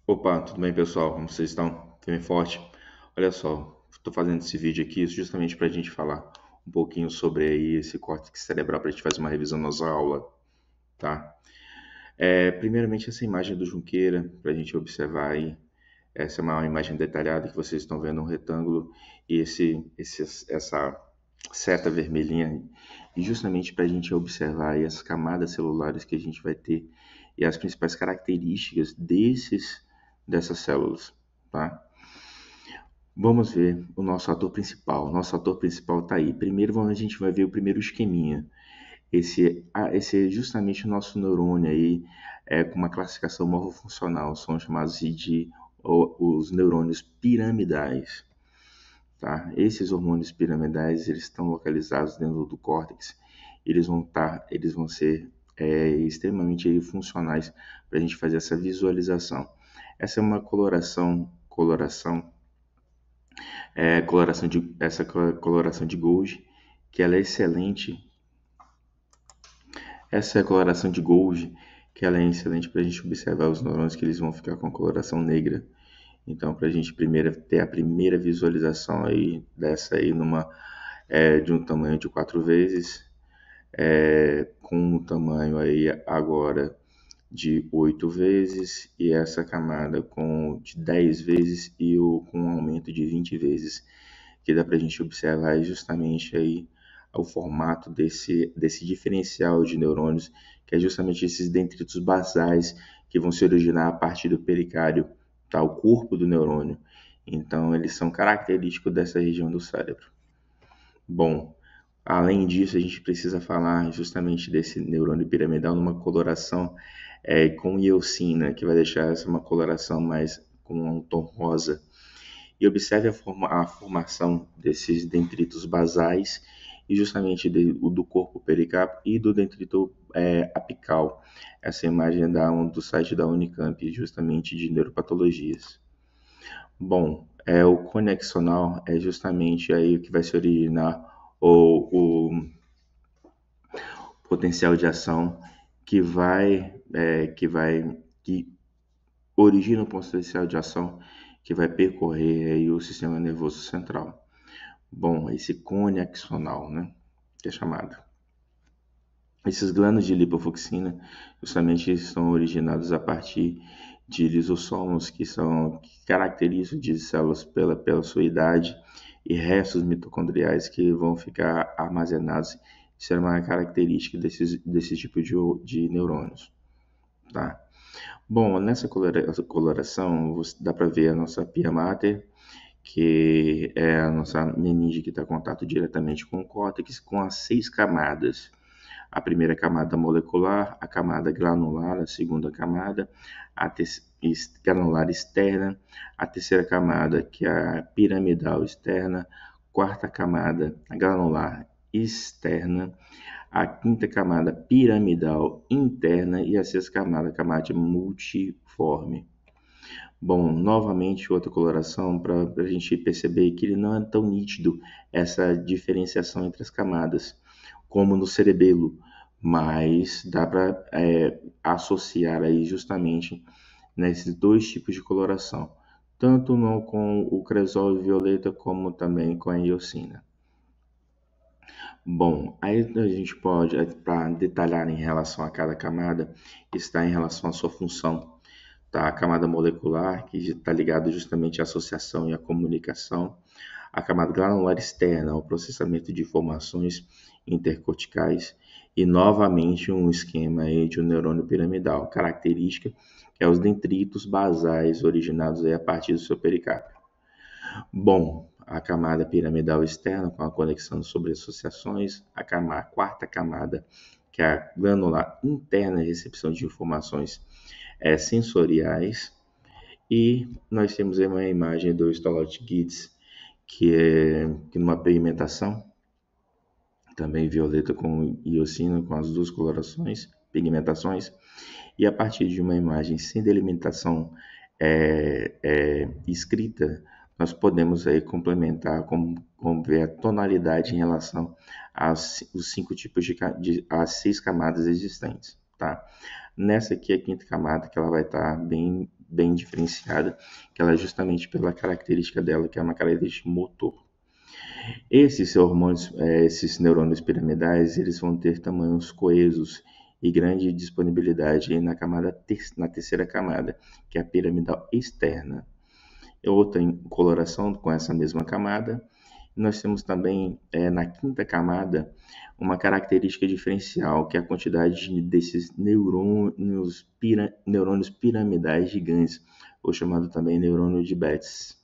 Opa, tudo bem, pessoal? Como vocês estão? Firme e forte? Olha só, estou fazendo esse vídeo aqui justamente para a gente falar um pouquinho sobre aí esse córtex cerebral, para a gente fazer uma revisão na nossa aula, tá? Primeiramente, essa imagem do Junqueira, para a gente observar aí. Essa é uma imagem detalhada que vocês estão vendo um retângulo e essa seta vermelhinha, e justamente para a gente observar aí as camadas celulares que a gente vai ter e as principais características dessas células, tá? Vamos ver o nosso ator principal. Nosso ator principal está aí. Primeiro a gente vai ver o primeiro esqueminha. Esse é justamente o nosso neurônio aí, com uma classificação morfofuncional. São chamados de os neurônios piramidais. Tá? Esses hormônios piramidais, eles estão localizados dentro do córtex. Eles vão ser extremamente aí, funcionais para a gente fazer essa visualização. Essa é uma coloração de Golgi, que ela é excelente. Essa é a coloração de Golgi, que ela é excelente para a gente observar os neurônios, que eles vão ficar com a coloração negra. Então, para a gente primeiro ter a primeira visualização aí dessa aí de um tamanho de 4 vezes, com um tamanho aí agora de 8 vezes, e essa camada de 10 vezes com um aumento de 20 vezes, que dá para a gente observar justamente aí o formato desse diferencial de neurônios, que é justamente esses dendritos basais que vão se originar a partir do pericárdio, tá? O corpo do neurônio. Então, eles são característicos dessa região do cérebro. Bom, além disso, a gente precisa falar justamente desse neurônio piramidal numa coloração com eosina, que vai deixar essa uma coloração mais com um tom rosa. E observe a formação desses dendritos basais e justamente do corpo pericarpo e do dendrito apical. Essa imagem é do site da Unicamp, justamente de neuropatologias. Bom, o conexonal é justamente aí que vai se originar o potencial de ação que origina o potencial de ação que vai percorrer aí o sistema nervoso central. Bom, esse cone axonal, né, que é chamado. Esses glândulos de lipofuxina justamente são originados a partir de lisossomos que caracterizam de células pela sua idade e restos mitocondriais que vão ficar armazenados. Isso é uma característica desse tipo de neurônios, tá? Bom, nessa coloração dá para ver a nossa pia mater, que é a nossa meninge que está em contato diretamente com o córtex, com as 6 camadas. A primeira camada molecular, a camada granular, a segunda camada, granular externa, a terceira camada, que é a piramidal externa, quarta camada, a granular externa, a quinta camada piramidal interna e a sexta camada multiforme. Bom, novamente outra coloração para a gente perceber que ele não é tão nítido essa diferenciação entre as camadas, como no cerebelo, mas dá para associar aí justamente nesses dois tipos de coloração, tanto com o cresol violeta como também com a eosina. Bom, aí a gente pode, para detalhar em relação a cada camada, está em relação à sua função. Tá? A camada molecular, que está ligada justamente à associação e à comunicação. A camada granular externa, ao processamento de informações intercorticais. E, novamente, um esquema aí de um neurônio piramidal, característica que é os dendritos basais originados aí a partir do seu pericarpio. Bom, a camada piramidal externa com a conexão sobre associações, a quarta camada, que é a granular interna, recepção de informações sensoriais, e nós temos aí uma imagem do Stolot-Gitz, que numa pigmentação, também violeta com eosina, com as duas pigmentações, e a partir de uma imagem sem delimitação escrita, nós podemos aí complementar, como ver a tonalidade em relação os 5 tipos às 6 camadas existentes, tá? Nessa aqui, a quinta camada, que ela vai estar bem bem diferenciada, que ela é justamente pela característica dela, que é uma característica motor. Esses hormônios, esses neurônios piramidais, eles vão ter tamanhos coesos e grande disponibilidade aí na terceira camada, que é a piramidal externa. Outra em coloração com essa mesma camada. Nós temos também na quinta camada uma característica diferencial, que é a quantidade desses neurônios piramidais gigantes, ou chamado também neurônio de Betz.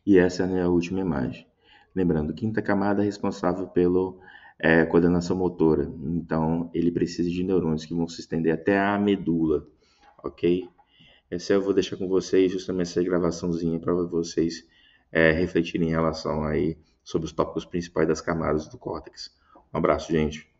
E essa é a última imagem. Lembrando, quinta camada é responsável pela coordenação motora. Então, ele precisa de neurônios que vão se estender até a medula, ok? Essa eu vou deixar com vocês, justamente essa gravaçãozinha para vocês refletirem em relação aí sobre os tópicos principais das camadas do córtex. Um abraço, gente.